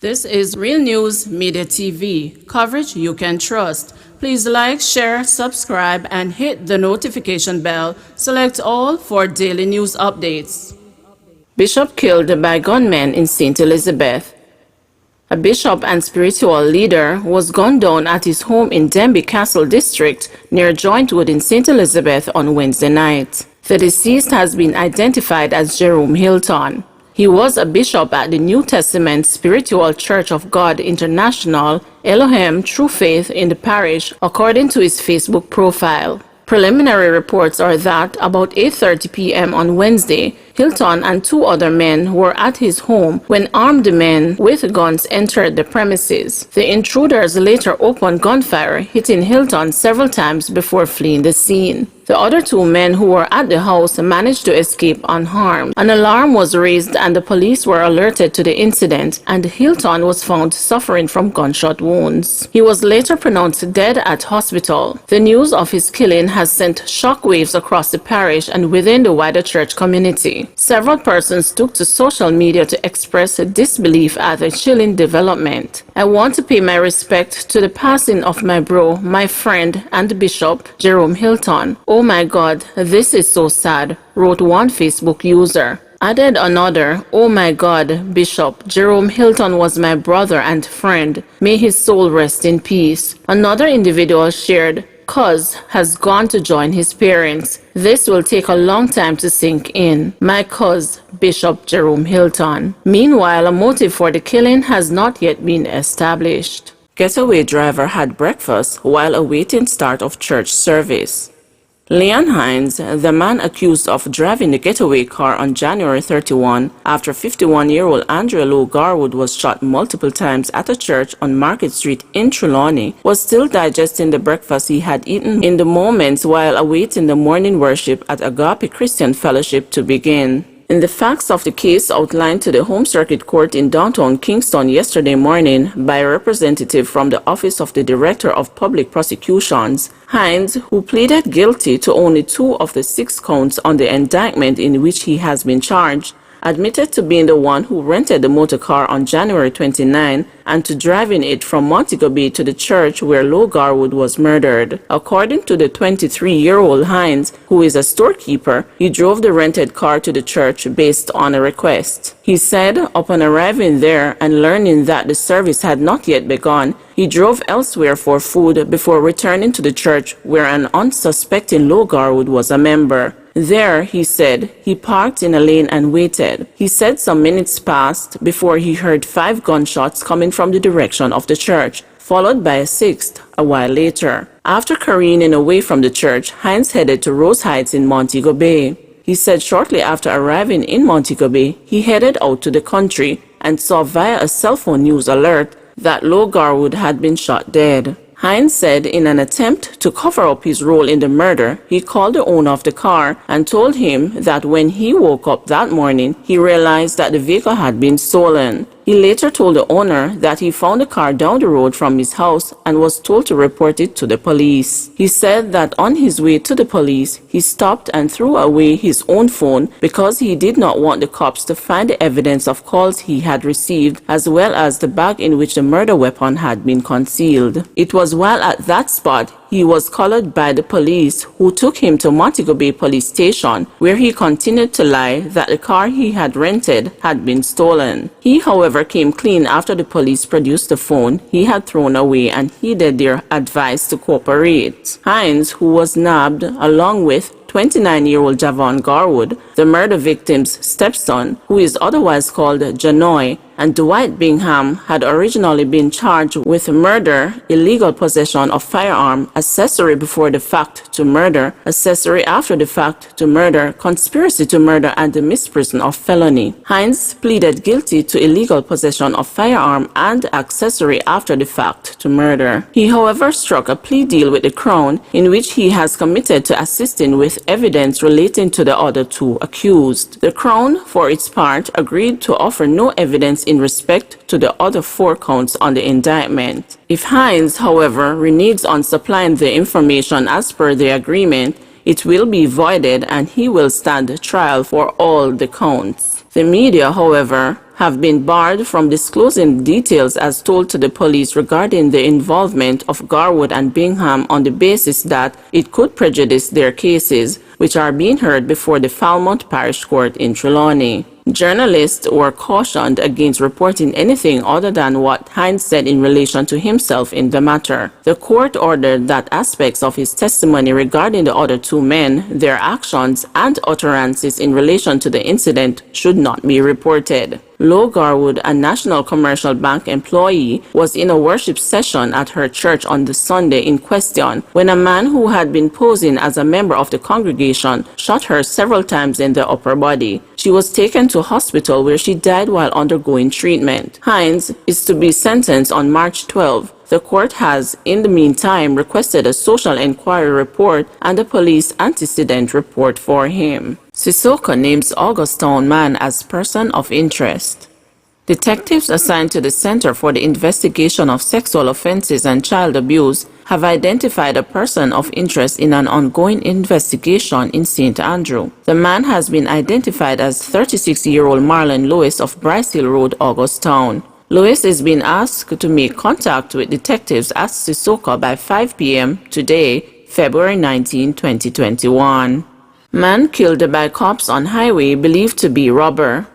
This is Real News Media TV, coverage you can trust. Please like, share, subscribe, and hit the notification bell. Select all for daily news updates. Bishop killed by gunmen in St. Elizabeth. A bishop and spiritual leader was gunned down at his home in Denby Castle District near Jointwood in St. Elizabeth on Wednesday night. The deceased has been identified as Jerome Hilton. He was a bishop at the New Testament Spiritual Church of God International, Elohim True Faith in the parish, according to his Facebook profile. Preliminary reports are that about 8:30 p.m. on Wednesday, Hilton and two other men were at his home when armed men with guns entered the premises. The intruders later opened gunfire, hitting Hilton several times before fleeing the scene. The other two men who were at the house managed to escape unharmed. An alarm was raised and the police were alerted to the incident, and Hilton was found suffering from gunshot wounds. He was later pronounced dead at hospital. The news of his killing has sent shockwaves across the parish and within the wider church community. Several persons took to social media to express disbelief at the chilling development. I want to pay my respect to the passing of my bro, my friend, and Bishop Jerome Hilton. Oh my God, this is so sad, wrote one Facebook user. Added another, oh my God, Bishop Jerome Hilton was my brother and friend. May his soul rest in peace. Another individual shared, Cuz has gone to join his parents. This will take a long time to sink in. My cuz, Bishop Jerome Hilton. Meanwhile, a motive for the killing has not yet been established. Getaway driver had breakfast while awaiting start of church service. Leon Hines, the man accused of driving the getaway car on January 31 after 51-year-old Andrea Lowe-Garwood was shot multiple times at a church on Market Street in Trelawney, was still digesting the breakfast he had eaten in the moments while awaiting the morning worship at Agape Christian Fellowship to begin. In the facts of the case outlined to the Home Circuit Court in downtown Kingston yesterday morning by a representative from the Office of the Director of Public Prosecutions, Hines, who pleaded guilty to only 2 of the 6 counts on the indictment in which he has been charged, admitted to being the one who rented the motor car on January 29 and to driving it from Montego Bay to the church where Lowe-Garwood was murdered. According to the 23-year-old Hines, who is a storekeeper, he drove the rented car to the church based on a request. He said upon arriving there and learning that the service had not yet begun, he drove elsewhere for food before returning to the church where an unsuspecting Lowe-Garwood was a member. There, he said, he parked in a lane and waited. He said some minutes passed before he heard 5 gunshots coming from the direction of the church, followed by a 6th a while later. After careening away from the church, Hines headed to Rose Heights in Montego Bay. He said shortly after arriving in Montego Bay, he headed out to the country and saw via a cell phone news alert that Lowe-Garwood had been shot dead. Hines said in an attempt to cover up his role in the murder, he called the owner of the car and told him that when he woke up that morning, he realized that the vehicle had been stolen. He later told the owner that he found the car down the road from his house and was told to report it to the police. He said that on his way to the police, he stopped and threw away his own phone because he did not want the cops to find the evidence of calls he had received, as well as the bag in which the murder weapon had been concealed. It was while at that spot he was collared by the police, who took him to Montego Bay Police Station, where he continued to lie that the car he had rented had been stolen. He, however, came clean after the police produced the phone he had thrown away and heeded their advice to cooperate. Hines, who was nabbed along with 29-year-old Javon Garwood, the murder victim's stepson, who is otherwise called Janoy, and Dwight Bingham had originally been charged with murder, illegal possession of firearm, accessory before the fact to murder, accessory after the fact to murder, conspiracy to murder, and the misprision of felony. Hines pleaded guilty to illegal possession of firearm and accessory after the fact to murder. He, however, struck a plea deal with the Crown in which he has committed to assisting with evidence relating to the other 2 accused. The Crown, for its part, agreed to offer no evidence in respect to the other 4 counts on the indictment. If Hines, however, reneges on supplying the information as per the agreement, it will be voided and he will stand trial for all the counts. The media, however, have been barred from disclosing details as told to the police regarding the involvement of Garwood and Bingham on the basis that it could prejudice their cases, which are being heard before the Falmouth Parish Court in Trelawney. Journalists were cautioned against reporting anything other than what Hines said in relation to himself in the matter. The court ordered that aspects of his testimony regarding the other two men, their actions, and utterances in relation to the incident should not be reported. Lowe-Garwood, a National Commercial Bank employee, was in a worship session at her church on the Sunday in question when a man who had been posing as a member of the congregation shot her several times in the upper body. She was taken to hospital where she died while undergoing treatment. Hines is to be sentenced on March 12. The court has, in the meantime, requested a social inquiry report and a police antecedent report for him. CISOCA names Augustown man as person of interest. Detectives assigned to the Center for the Investigation of Sexual Offenses and Child Abuse have identified a person of interest in an ongoing investigation in St. Andrew. The man has been identified as 36-year-old Marlon Lewis of Bryce Hill Road, Augustown. Lewis is being asked to make contact with detectives at CISOCA by 5 p.m. today, February 19, 2021. Man killed by cops on highway believed to be robber.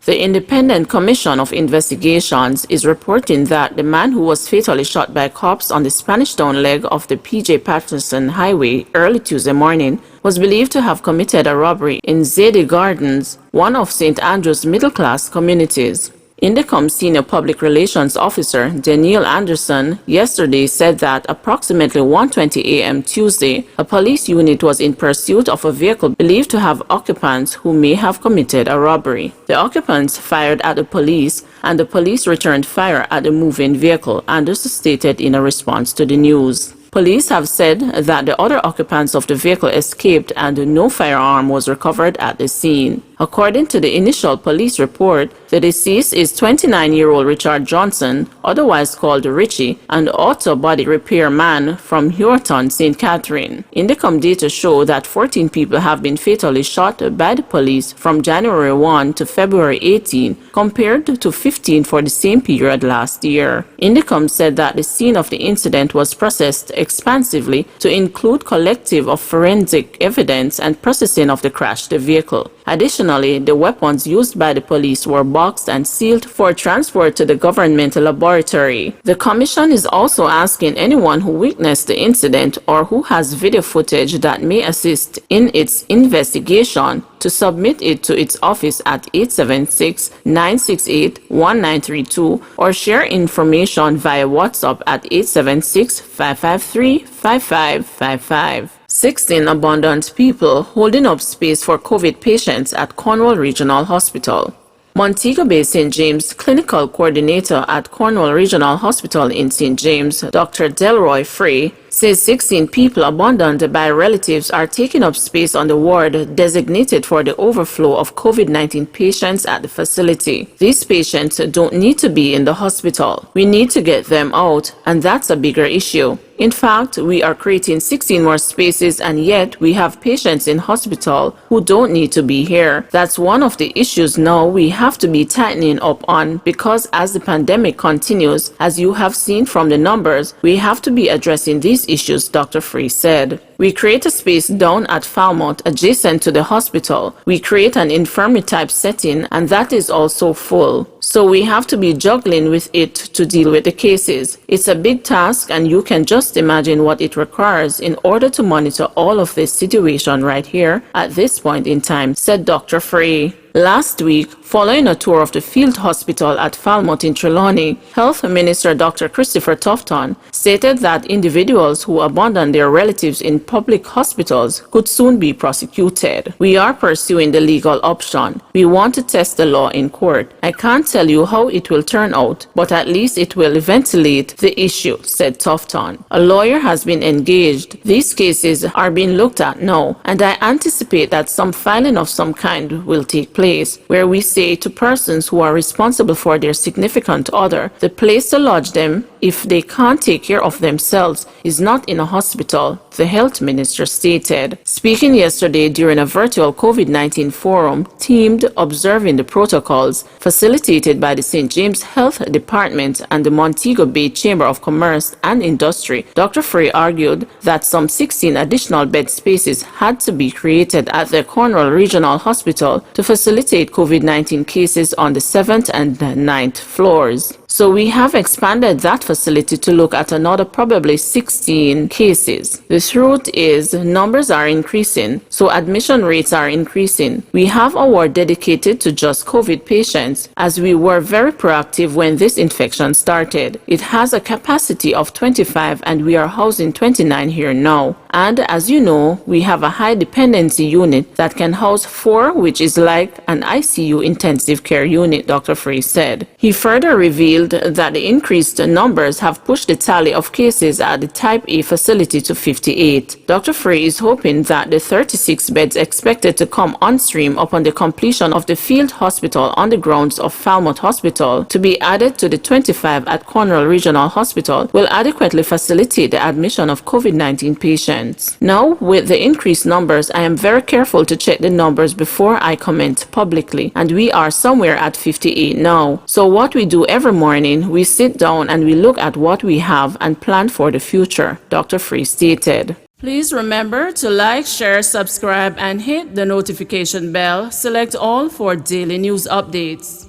The Independent Commission of Investigations is reporting that the man who was fatally shot by cops on the Spanish Town leg of the P.J. Patterson Highway early Tuesday morning was believed to have committed a robbery in Zadie Gardens, one of St. Andrew's middle-class communities. Indicom Senior Public Relations Officer Danielle Anderson yesterday said that approximately 1:20 a.m. Tuesday, a police unit was in pursuit of a vehicle believed to have occupants who may have committed a robbery. The occupants fired at the police, and the police returned fire at the moving vehicle, Anderson stated in a response to the news. Police have said that the other occupants of the vehicle escaped and no firearm was recovered at the scene. According to the initial police report, the deceased is 29-year-old Richard Johnson, otherwise called Richie, an auto body repair man from Hureton, St. Catherine. Indicom data show that 14 people have been fatally shot by the police from January 1 to February 18, compared to 15 for the same period last year. Indicom said that the scene of the incident was processed expansively to include collective of forensic evidence and processing of the crashed vehicle. Additionally, the weapons used by the police were boxed and sealed for transport to the government laboratory. The commission is also asking anyone who witnessed the incident or who has video footage that may assist in its investigation to submit it to its office at 876-968-1932 or share information via WhatsApp at 876-553-5555. 16 abandoned people holding up space for COVID patients at Cornwall Regional Hospital. Montego Bay St. James Clinical Coordinator at Cornwall Regional Hospital in St. James, Dr. Delroy Frey, says 16 people abandoned by relatives are taking up space on the ward designated for the overflow of COVID-19 patients at the facility. These patients don't need to be in the hospital. We need to get them out, and that's a bigger issue. In fact, we are creating 16 more spaces, and yet we have patients in hospital who don't need to be here. That's one of the issues now we have to be tightening up on, because as the pandemic continues, as you have seen from the numbers, we have to be addressing these issues, Dr. Free said. We create a space down at Falmouth adjacent to the hospital. We create an infirmary type setting, and that is also full. So we have to be juggling with it to deal with the cases. It's a big task, and you can just imagine what it requires in order to monitor all of this situation right here at this point in time, said Dr. Frey. Last week, following a tour of the field hospital at Falmouth in Trelawney, Health Minister Dr. Christopher Tufton stated that individuals who abandon their relatives in public hospitals could soon be prosecuted. We are pursuing the legal option. We want to test the law in court. I can't tell you how it will turn out, but at least it will ventilate the issue, said Tufton. A lawyer has been engaged. These cases are being looked at now, and I anticipate that some filing of some kind will take place. place, where we say to persons who are responsible for their significant other, the place to lodge them if they can't take care of themselves is not in a hospital, the health minister stated. Speaking yesterday during a virtual COVID-19 forum themed Observing the Protocols, facilitated by the St. James Health Department and the Montego Bay Chamber of Commerce and Industry, Dr. Frey argued that some 16 additional bed spaces had to be created at the Cornwall Regional Hospital to facilitate COVID-19 cases on the 7th and 9th floors. So we have expanded that facility to look at another probably 16 cases. The truth is, numbers are increasing, so admission rates are increasing. We have a ward dedicated to just COVID patients, as we were very proactive when this infection started. It has a capacity of 25 and we are housing 29 here now. And as you know, we have a high dependency unit that can house 4, which is like an ICU intensive care unit, Dr. Frey said. He further revealed that the increased numbers have pushed the tally of cases at the Type A facility to 58. Dr. Frey is hoping that the 36 beds expected to come on stream upon the completion of the field hospital on the grounds of Falmouth Hospital to be added to the 25 at Cornwall Regional Hospital will adequately facilitate the admission of COVID-19 patients. Now, with the increased numbers, I am very careful to check the numbers before I comment publicly, and we are somewhere at 58 now. So what we do every morning, we sit down and we look at what we have and plan for the future, Dr. Frey stated. Please remember to like, share, subscribe, and hit the notification bell. Select all for daily news updates.